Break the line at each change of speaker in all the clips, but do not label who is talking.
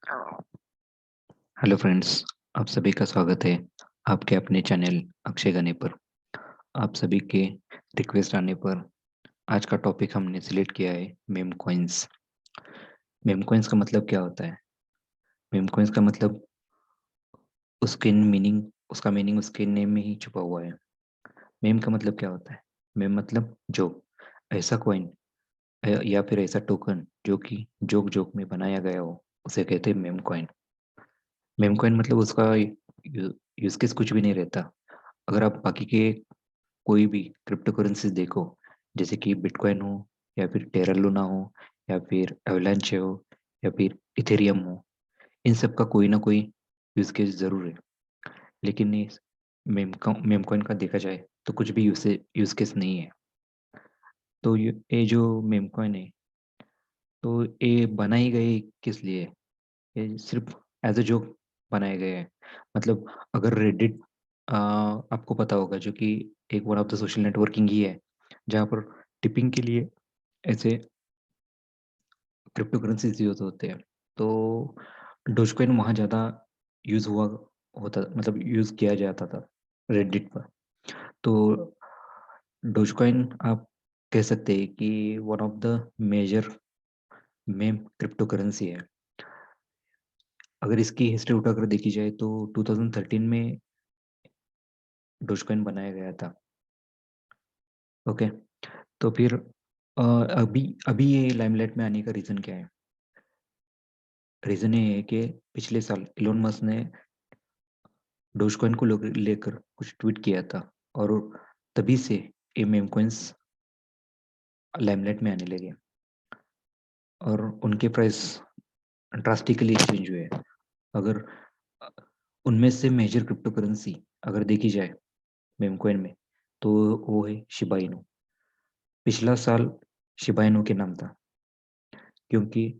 Hello friends, आप सभी का स्वागत है आपके अपने चैनल अक्षय गने पर। आप सभी के रिक्वेस्ट आने पर आज का टॉपिक हमने सिलेक्ट किया है मेम कॉइंस। मेम कॉइंस का मतलब क्या होता है? मेम कॉइंस का मतलब उसका मीनिंग उसके नेम में ही छुपा हुआ है। मेम का मतलब क्या होता है? मेम मतलब जोक। ऐसा कॉइन या फिर ऐसा टोकन जो कि जोक जोक में बनाया गया हो, उसे कहते हैं मेम कॉइन। मेम कॉइन मतलब उसका यूज केस कुछ भी नहीं रहता। अगर आप बाकी के कोई भी क्रिप्टो करेंसीज देखो, जैसे कि बिटकॉइन हो या फिर टेरा लूना हो या फिर एवलांचे हो या फिर इथेरियम हो, इन सब का कोई ना कोई यूज केस जरूर है। लेकिन इस मेम कॉइन का देखा जाए तो कुछ भी यूज केस नहीं है। तो ये जो मेम कॉइन है, तो ये बनाई गई किस लिए? ये सिर्फ एज अ जोक बनाए गए हैं। मतलब अगर रेडिट, आपको पता होगा, जो कि एक one of the social networking ही है, जहाँ पर टिपिंग के लिए ऐसे क्रिप्टो करेंसीज यूज होते हैं। तो डोजकॉइन वहाँ ज़्यादा यूज हुआ होता, मतलब यूज किया जाता था रेडिट पर। तो डोजकॉइन आप कह सकते हैं कि one of the major meme crypto currency है। अगर इसकी हिस्ट्री उठाकर देखी जाए तो 2013 में डोजकॉइन बनाया गया था। ओके। तो फिर अभी अभी ये लाइमलाइट में आने का रीज़न क्या है? रीज़न ये है कि पिछले साल इलोन मस्क ने डोजकॉइन को लेकर कुछ ट्वीट किया था, और तभी से ये मेम कॉइन्स लाइमलाइट में आने लगे और उनके प्राइस ड्रास्टिकली चेंज हुए। अगर अ, उनमें से मेजर क्रिप्टो करेंसी अगर देखी जाए मेम कॉइन में, तो वो है शिबा इनू। पिछला साल शिबा इनू के नाम था, क्योंकि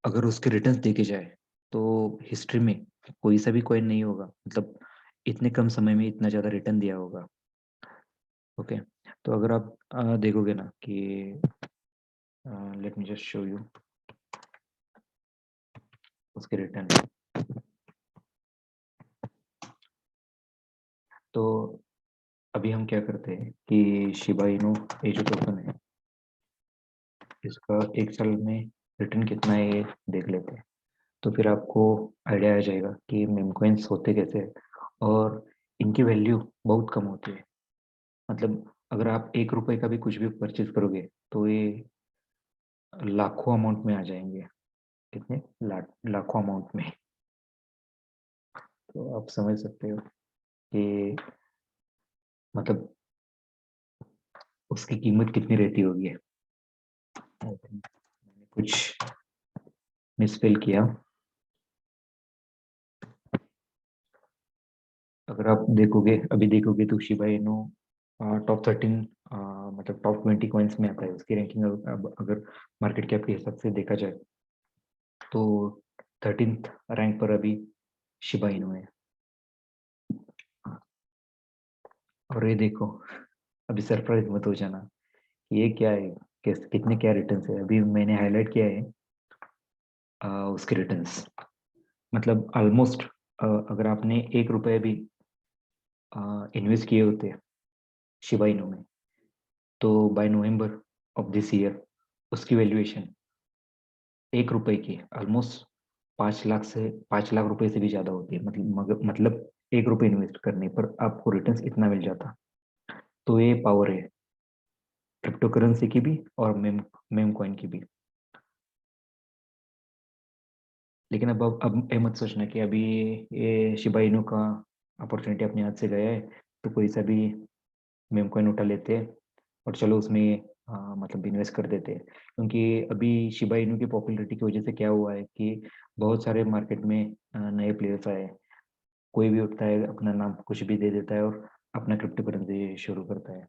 अगर उसके रिटर्न्स देखे जाए तो हिस्ट्री में कोई सा भी कॉइन नहीं होगा, मतलब इतने कम समय में इतना ज़्यादा रिटर्न दिया होगा। ओके। तो अगर आप देखोगे ना कि let me just show you उसके रिटर्न। तो अभी हम क्या करते हैं कि शिबा इनू, ये जो टोकन है, इसका एक साल में रिटर्न कितना है ये देख लेते हैं। तो फिर आपको आइडिया आ जाएगा कि मेम कॉइन्स होते कैसे हैं, और इनकी वैल्यू बहुत कम होती है। मतलब अगर आप 1 रुपए का भी कुछ भी परचेज करोगे तो ये लाखों अमाउंट में आ जाएंगे। कितने लाखों अमाउंट में। तो आप समझ सकते हो कि मतलब उसकी कीमत कितनी रहती होगी। I think मैंने कुछ मिसफिल किया। अगर आप देखोगे, अभी देखोगे तो शिबा इनू टॉप 13, मतलब टॉप 20 कॉइन्स में आता है। उसकी रैंकिंग अब अगर मार्केट कैप के हिसाब से देखा जाए तो 13th रैंक पर अभी शिबा इनू है। और ये देखो, अभी सरप्राइज मत हो जाना कि ये क्या है, कितने क्या रिटर्न्स है। अभी मैंने हाईलाइट किया है उसके रिटर्न्स। मतलब ऑलमोस्ट, अगर आपने 1 रुपये भी इन्वेस्ट किए होते शिबा इनू में, तो by November of this year उसकी वैल्यूएशन 1 रुपए की ऑलमोस्ट 5 लाख रुपए से भी ज्यादा होती है। मतलब 1 रुपए इन्वेस्ट करने पर आपको रिटर्न्स इतना मिल जाता। तो ये पावर है क्रिप्टो करेंसी की भी और मेम कॉइन की भी। लेकिन अब ये मत सोचना कि अभी ये शिबा इनू का अपॉर्चुनिटी अपने हाथ से गया है तो कोई सा भी मेम कॉइन उठा लेते हैं और चलो उसमें मतलब इन्वेस्ट कर देते हैं। क्योंकि अभी शिबा इनू की पॉपुलैरिटी की वजह से क्या हुआ है कि बहुत सारे मार्केट में नए प्लेयर्स आए। कोई भी उठता है, अपना नाम कुछ भी दे देता है और अपना क्रिप्टो करेंसी शुरू करता है।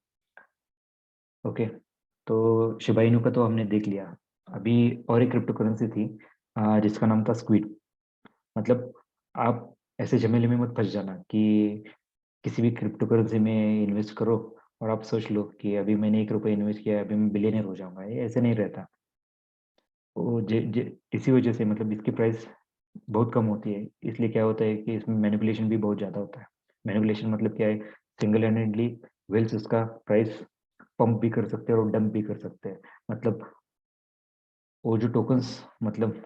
ओके। तो शिबा इनू का तो हमने देख लिया। अभी और एक क्रिप्टो करेंसी थी जिसका नाम था स्क्विड। मतलब आप ऐसे झमेले में मत फंस जाना कि किसी भी क्रिप्टो करेंसी में इन्वेस्ट करो और आप सोच लो कि अभी मैंने 1 रुपये इन्वेस्ट किया, अभी मैं बिलियनर हो जाऊंगा। ये ऐसे नहीं रहता। वो इसी वजह से मतलब इसकी प्राइस बहुत कम होती है। इसलिए क्या होता है कि इसमें मैनिपुलेशन भी बहुत ज़्यादा होता है। मैनिपुलेशन मतलब क्या है, सिंगल हैंडेडली वेल्स उसका प्राइस पंप भी कर सकते हैं और डंप भी कर सकते हैं। मतलब वो जो टोकन्स मतलब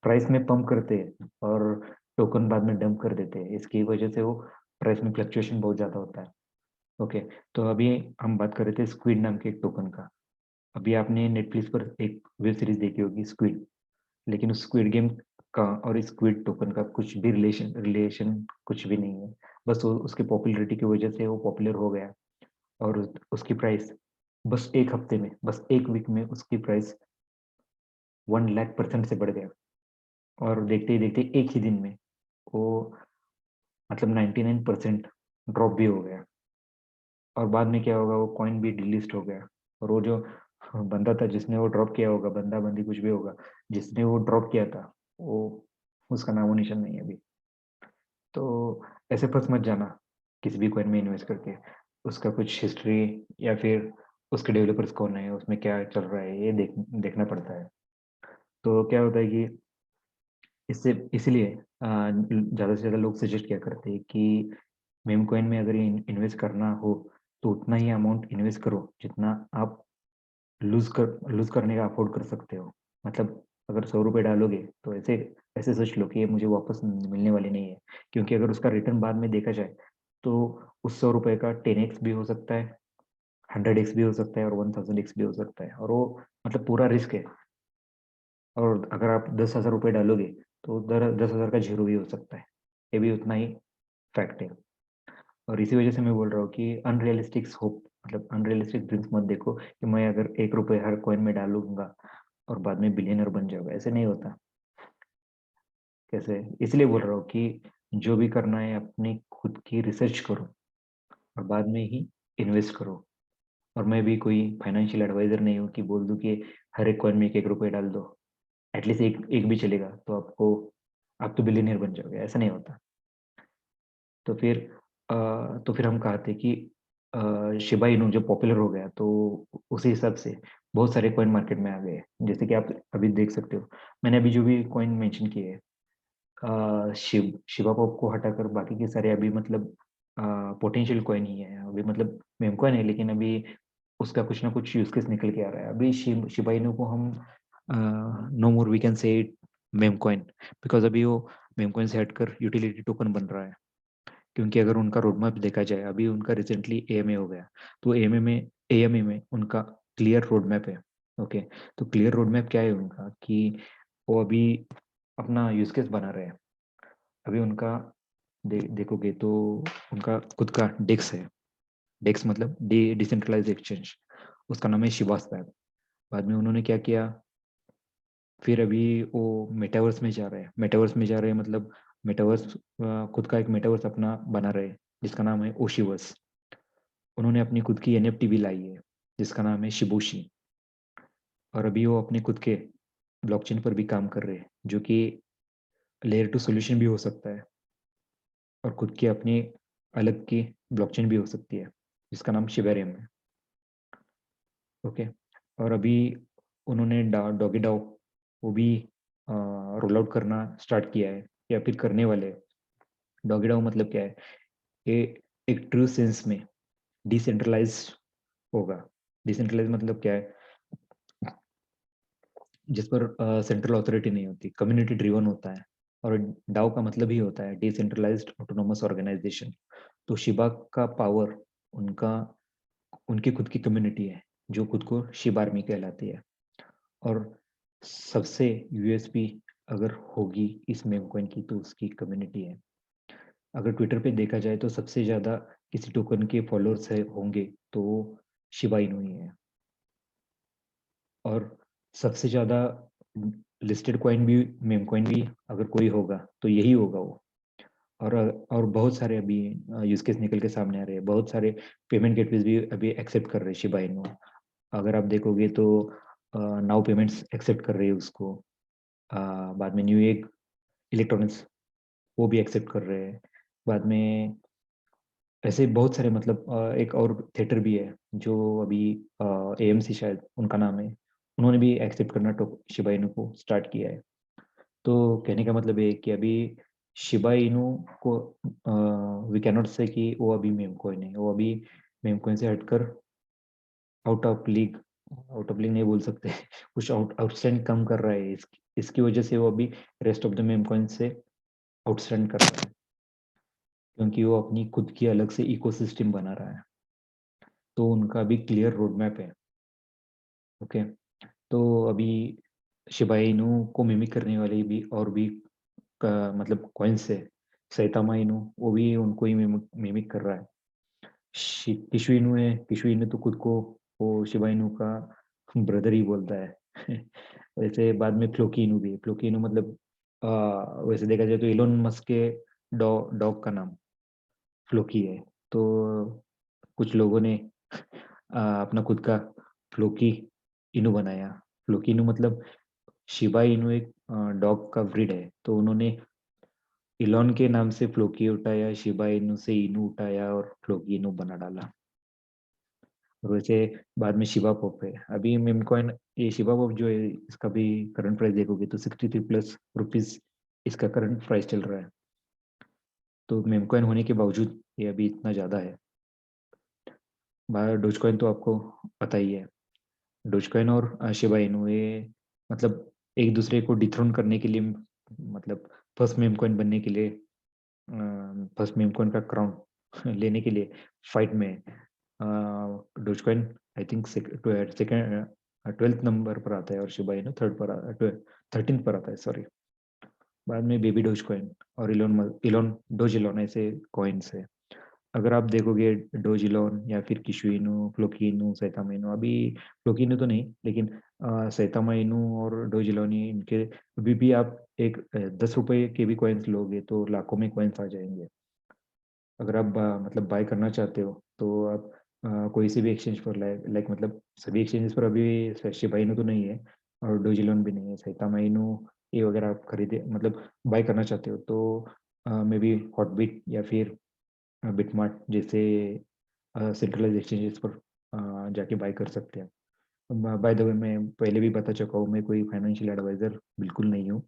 प्राइस में पंप करते हैं और टोकन बाद में डंप कर देते हैं, इसकी वजह से वो प्राइस में फ्लक्चुएशन बहुत ज़्यादा होता है। ओके, तो अभी हम बात कर रहे थे स्क्विड नाम के एक टोकन का। अभी आपने नेटफ्लिक्स पर एक वेब सीरीज देखी होगी स्क्विड, लेकिन उस स्क्विड गेम का और इस स्क्विड टोकन का कुछ भी रिलेशन रिलेशन कुछ भी नहीं है। बस वो उसकी पॉपुलैरिटी की वजह से वो पॉपुलर हो गया और उसकी प्राइस बस एक हफ्ते में, बस एक वीक में उसकी प्राइस 1 लाख% से बढ़ गया। और देखते ही देखते एक ही दिन में वो मतलब 99% ड्रॉप भी हो गया। और बाद में क्या होगा, वो कॉइन भी डिलिस्ट हो गया। और वो जो बंदा था जिसने वो ड्रॉप किया होगा, बंदा बंदी कुछ भी होगा, जिसने वो ड्रॉप किया था, वो उसका नामो निशान नहीं है अभी। तो ऐसे फंस मत जाना किसी भी कॉइन में इन्वेस्ट करके। उसका कुछ हिस्ट्री या फिर उसके डेवलपर्स कौन है, उसमें क्या चल रहा है, ये देखना पड़ता है। तो क्या होता है कि इससे इसीलिए ज़्यादा से ज़्यादा लोग सजेस्ट किया करते हैं कि मेम कॉइन में अगर इन्वेस्ट करना हो तो उतना ही अमाउंट इन्वेस्ट करो जितना आप लूज करने का अफोर्ड कर सकते हो। मतलब अगर 100 रुपये डालोगे तो ऐसे ऐसे सोच लो कि ये मुझे वापस मिलने वाली नहीं है, क्योंकि अगर उसका रिटर्न बाद में देखा जाए तो उस 100 रुपये का 10x भी हो सकता है, 100x भी हो सकता है और 1000x भी हो सकता है। और वो मतलब पूरा रिस्क है। और अगर आप 10,000 रुपये डालोगे तो 10,000 का जीरो भी हो सकता है। ये भी उतना ही फैक्ट है। और इसी वजह से मैं बोल रहा हूँ कि अनरियलिस्टिक होप मतलब अनरियलिस्टिक ड्रीम्स मत देखो कि मैं अगर 1 रुपये हर कॉइन में डालूंगा और बाद में बिलियनर बन जाऊंगा। ऐसे नहीं होता। कैसे, इसलिए बोल रहा हूँ कि जो भी करना है अपनी खुद की रिसर्च करो और बाद में ही इन्वेस्ट करो। और मैं भी कोई फाइनेंशियल एडवाइजर नहीं हूँ कि बोल दूँ कि हर एक कॉइन में 1-1 रुपये डाल दो, एटलीस्ट एक एक भी चलेगा तो आप तो बिलियनियर बन जाओगे। ऐसा नहीं होता। तो फिर तो फिर हम कहा थे कि शिबा इनू जब पॉपुलर हो गया तो उसी हिसाब से बहुत सारे कॉइन मार्केट में आ गए, जैसे कि आप अभी देख सकते हो। मैंने अभी जो भी कॉइन मेंशन किए हैं, शिबा पॉप को हटाकर बाकी के सारे अभी मतलब पोटेंशियल कॉइन ही है अभी। मतलब मेम कॉइन है लेकिन अभी उसका कुछ ना कुछ यूज केस निकल के आ रहा है। अभी शिबा इनू को हम no more we can say meme coin, because अभी वो मेम कॉइन से हटकर यूटिलिटी टोकन बन रहा है। क्योंकि अगर उनका रोड मैप देखा जाए, अभी उनका रिसेंटली एएमए हो गया, तो एएमए में उनका क्लियर रोड मैप है। ओके, तो क्लियर रोड मैप क्या है उनका कि वो अभी अपना यूज केस बना रहे हैं। अभी उनका देखोगे तो उनका खुद का डेक्स है। डेक्स मतलब डिसेंट्रलाइज एक्सचेंज, उसका नाम है शिवा स्वैप। बाद में उन्होंने क्या किया, फिर अभी वो मेटावर्स में जा रहे हैं। मेटावर्स में जा रहे हैं मतलब मेटावर्स खुद का एक मेटावर्स अपना बना रहे हैं जिसका नाम है ओशिवर्स। उन्होंने अपनी खुद की एनएफटी भी लाई है जिसका नाम है शिबोशी। और अभी वो अपने खुद के ब्लॉकचेन पर भी काम कर रहे हैं जो कि लेयर 2 सॉल्यूशन भी हो सकता है और खुद की अपनी अलग की ब्लॉकचेन भी हो सकती है जिसका नाम शिबेरियम है। ओके, और अभी उन्होंने डॉगी डाओ वो भी रोल आउट करना स्टार्ट किया है या फिर करने वाले हैं। डॉगी डाओ मतलब क्या है, ये एक ट्रू सेंस में डिसेंट्रलाइज होगा। डिसेंट्रलाइज मतलब क्या है, जिस पर सेंट्रल अथॉरिटी नहीं होती, कम्युनिटी ड्रिवन होता है। और डाओ का मतलब ही होता है डिसेंट्रलाइज्ड ऑटोनोमस ऑर्गेनाइजेशन। तो शिबा का पावर उनका उनकी खुद की कम्युनिटी है जो खुद को शिबा आर्मी कहलाती है। और सबसे यूएसपी अगर होगी इस मेम कॉइन की तो उसकी कम्युनिटी है। अगर ट्विटर पे देखा जाए तो सबसे ज्यादा किसी टोकन के फॉलोअर्स है होंगे तो वो शिबा इनू ही है। और सबसे ज्यादा लिस्टेड कॉइन भी, मेम कॉइन भी अगर कोई होगा तो यही होगा वो। और बहुत सारे अभी यूज केस निकल के सामने आ रहे हैं। बहुत सारे पेमेंट गेटवेज भी अभी एक्सेप्ट कर रहे हैं शिबा इनू। अगर आप देखोगे तो नाउ पेमेंट्स एक्सेप्ट कर रही है उसको। बाद में न्यू एग इलेक्ट्रॉनिक्स वो भी एक्सेप्ट कर रहे हैं। बाद में ऐसे बहुत सारे मतलब एक और थिएटर भी है जो अभी एएमसी शायद उनका नाम है, उन्होंने भी एक्सेप्ट करना शिबा इनू को स्टार्ट किया है। तो कहने का मतलब है कि अभी शिबा इनू को वी कैन नॉट से कि वो अभी मेम कॉइन है, वो अभी मेम कॉइन से हटकर आउट ऑफ लीग नहीं बोल सकते कुछ आउटस्टैंड कम कर रहा है, इसकी वजह से वो अभी rest of the ma'am coin से आउटस्टैंड कर रहा है, क्योंकि वो अपनी खुद की अलग से इकोसिस्टम बना रहा है। तो उनका भी क्लियर रोड मैप है। ओके, तो अभी शिबा इनू को मिमिक करने वाले भी और भी मतलब कॉइन्स है। सैतामा इनू वो भी उनको ही मिमिक कर रहा है। किशु इनू है, किशु इनू तो खुद को वो शिबा इनू का ब्रदर ही बोलता है वैसे बाद में फ्लोकी इनू भी है। फ्लोकी इनू मतलब वैसे देखा जाए तो इलोन मस्क के डॉग का नाम फ्लोकी है। तो कुछ लोगों ने अपना खुद का फ्लोकी इनू बनाया। फ्लोकी इनू मतलब शिबा इनू एक डॉग का ब्रीड है, तो उन्होंने इलॉन के नाम से फ्लोकी उठाया, शिबा इनू से इनू उठाया और फ्लोकी इनू बना डाला। और वैसे बाद में शिबा पॉप है। अभी मेम कॉइन ये शिबा पॉप जो है, इसका भी करंट प्राइस देखोगे तो 63 प्लस रुपीज इसका करंट प्राइस चल रहा है। तो मेम कॉइन होने के बावजूद ये अभी इतना ज़्यादा है। डोज कॉइन तो आपको पता ही है। डोज कॉइन और शिबा इनू ये मतलब एक दूसरे को डिथ्रोन करने के लिए, मतलब फर्स्ट मेम कॉइन बनने के लिए, फर्स्ट मेम कॉइन का क्राउन लेने के लिए फाइट में dose coin I think second 12th number पर आता है और शिबा इनू 13th पर आता है, सॉरी। बाद में बेबी डोज कॉइन और इलोन डोज इलोन ऐसे कॉइन्स है। अगर आप देखोगे डोज इलोन या फिर किशु इनू, फ्लोकी इनू, सैतामा इनू, अभी फ्लोकी इनू तो नहीं, लेकिन सैतामा इनू और डोज इलोन इनके अभी भी आप एक 10 रुपए के भी कॉइन्स लोगे तो लाखों में कॉइन्स आ जाएंगे। अगर आप मतलब बाय करना चाहते हो तो आप कोई से भी एक्सचेंज पर लाइक मतलब सभी एक्सचेंजेस पर अभी शिबा इनू तो नहीं है और डोजिलोन भी नहीं है, सैतामा इनू ये वगैरह आप खरीदे मतलब बाय करना चाहते हो तो मे बी हॉटबिट या फिर बिटमार्ट जैसे सेंट्रलाइज एक्सचेंजेस पर जाके बाय कर सकते हैं। बाय द वे मैं पहले भी बता चुका हूँ, मैं कोई फाइनेंशियल एडवाइजर बिल्कुल नहीं हूँ।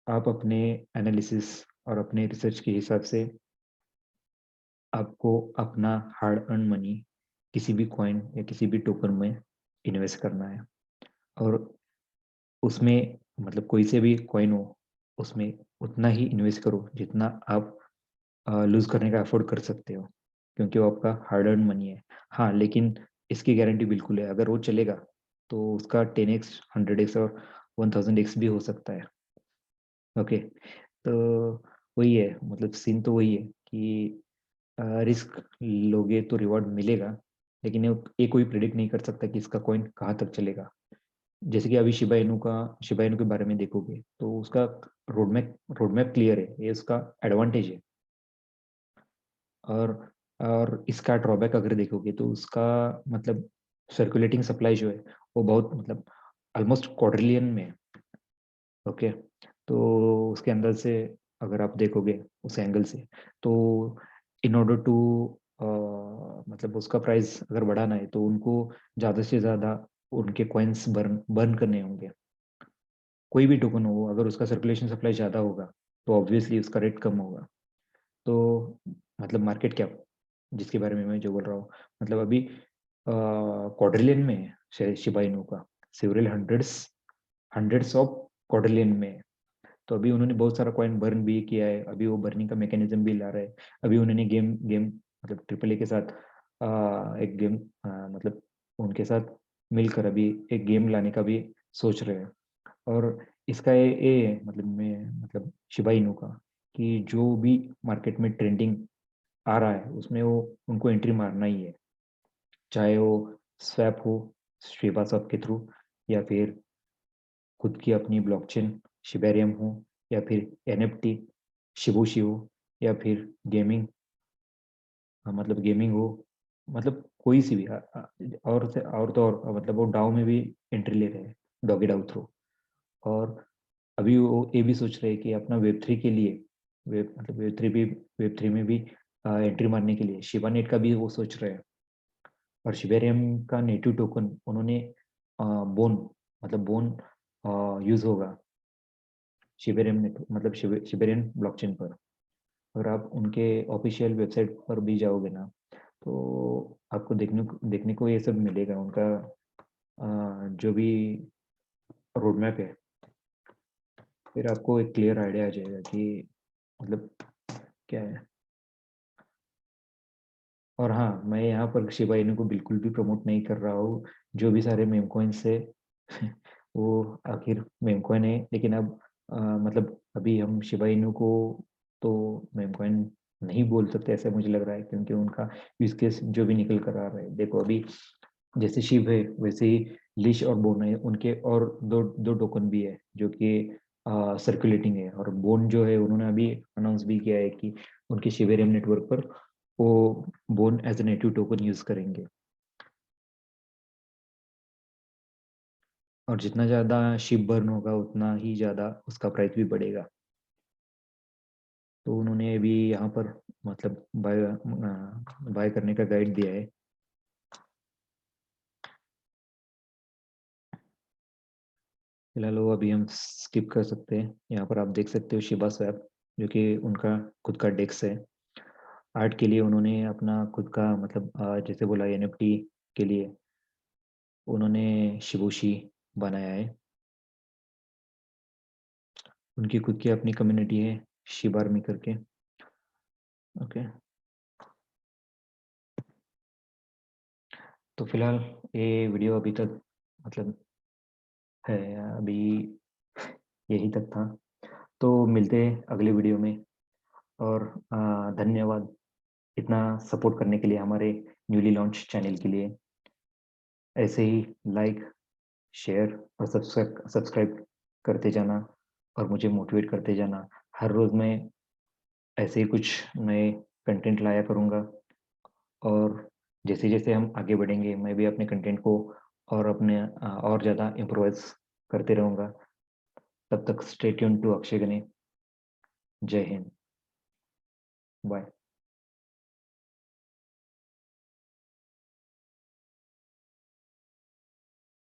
आप अपने एनालिसिस और अपने रिसर्च के हिसाब से आपको अपना हार्ड अर्न मनी किसी भी कॉइन या किसी भी टोकन में इन्वेस्ट करना है और उसमें मतलब कोई से भी कॉइन हो उसमें उतना ही इन्वेस्ट करो जितना आप लूज करने का अफोर्ड कर सकते हो, क्योंकि वो आपका हार्ड अर्न मनी है। हाँ, लेकिन इसकी गारंटी बिल्कुल है, अगर वो चलेगा तो उसका 10x 100x और 1000x भी हो सकता है। ओके, तो वही है, मतलब सीन तो वही है कि रिस्क लोगे तो रिवॉर्ड मिलेगा, लेकिन ये कोई प्रिडिक्ट नहीं कर सकता कि इसका कॉइन कहाँ तक चलेगा। जैसे कि अभी शिबा इनू के बारे में देखोगे तो उसका रोड मैप क्लियर है, ये उसका एडवांटेज है। और इसका ड्रॉबैक अगर देखोगे तो उसका मतलब सर्कुलेटिंग सप्लाई जो है वो बहुत मतलब ऑलमोस्ट क्वाड्रिलियन में है। ओके, तो उसके अंदर से अगर आप देखोगे उस एंगल से तो इन ऑर्डर टू मतलब उसका प्राइस अगर बढ़ाना है तो उनको ज़्यादा से ज़्यादा उनके कॉइन्स बर्न करने होंगे। कोई भी टोकन हो अगर उसका सर्कुलेशन सप्लाई ज़्यादा होगा तो ऑब्वियसली उसका रेट कम होगा। तो मतलब मार्केट कैप जिसके बारे में मैं जो बोल रहा हूँ, मतलब अभी क्वाड्रिलियन में है शिबा इनू का, सेवरल हंड्रेड्स ऑफ क्वाड्रिलियन में है। तो अभी उन्होंने बहुत सारा कॉइन बर्न भी किया है, अभी वो बर्निंग का मैकेनिज्म भी ला रहे हैं। अभी उन्होंने गेम गेम मतलब ट्रिपल ए के साथ एक गेम मतलब उनके साथ मिलकर अभी एक गेम लाने का भी सोच रहे हैं। और इसका ये मतलब मैं मतलब शिबा इनू का कि जो भी मार्केट में ट्रेंडिंग आ रहा है उसमें वो उनको एंट्री मारना ही है, चाहे वो स्वैप हो शिबा स्वैप के थ्रू या फिर खुद की अपनी ब्लॉकचेन शिबेरियम हो या फिर एनएफटी शिबुशी हो या फिर गेमिंग मतलब गेमिंग हो, मतलब कोई सी भी और तो और मतलब वो डाउ में भी एंट्री ले रहे हैं, डॉगी डाउ थ्रू। और अभी वो ये भी सोच रहे हैं कि अपना वेब 3 के लिए वेब 3 में भी एंट्री मारने के लिए शिबा नेट का भी वो सोच रहे हैं। और शिबेरियम का नेटिव टोकन उन्होंने बोन मतलब बोन यूज होगा शिबेरियम मतलब शिबेरियन ब्लॉकचेन पर। अगर आप उनके ऑफिशियल वेबसाइट पर भी जाओगे ना, तो आपको देखने को ये सब मिलेगा। उनका जो भी रोड मैप है, फिर आपको एक क्लियर आइडिया आ जाएगा कि मतलब क्या है। और हाँ, मैं यहाँ पर शिबा इनू को बिल्कुल भी प्रमोट नहीं कर रहा हूँ। जो भी सारे मेम कॉइन्स है वो आखिर मेम कॉइन है, लेकिन अब मतलब अभी हम शिबा इनू को तो मेम कॉइन नहीं बोल सकते, ऐसा मुझे लग रहा है, क्योंकि उनका यूज केस जो भी निकल कर आ रहा है। देखो अभी जैसे शिव है, वैसे ही लिश और बोन है, उनके और दो दो टोकन भी है जो कि सर्कुलेटिंग है। और बोन जो है, उन्होंने अभी अनाउंस भी किया है कि उनके शिवेरियम नेटवर्क पर वो born as a native token use करेंगे। और जितना ज्यादा शिप बर्न होगा, उतना ही ज्यादा उसका प्राइस भी बढ़ेगा। तो उन्होंने अभी यहाँ पर मतलब बाय करने का गाइड दिया है। फिलहाल वो अभी हम स्किप कर सकते हैं। यहाँ पर आप देख सकते हो शिबा स्वैप, जो कि उनका खुद का डेक्स है। आर्ट के लिए उन्होंने अपना खुद का मतलब जैसे बोला एनएफटी के लिए उन्होंने शिबुशी बनाया है। उनकी खुद की अपनी कम्युनिटी है, शिबार्मी करके। ओके, तो फिलहाल ये वीडियो अभी तक मतलब है, अभी यही तक था। तो मिलते हैं अगले वीडियो में। और धन्यवाद इतना सपोर्ट करने के लिए हमारे न्यूली लॉन्च चैनल के लिए। ऐसे ही लाइक, शेयर और सब्सक्राइब करते जाना और मुझे मोटिवेट करते जाना। हर रोज़ मैं ऐसे ही कुछ नए कंटेंट लाया करूँगा। और जैसे जैसे हम आगे बढ़ेंगे, मैं भी अपने कंटेंट को और अपने और ज़्यादा इम्प्रोवाइज करते रहूँगा। तब तक स्टे ट्यून टू अक्षय गणे। जय हिंद। बाय।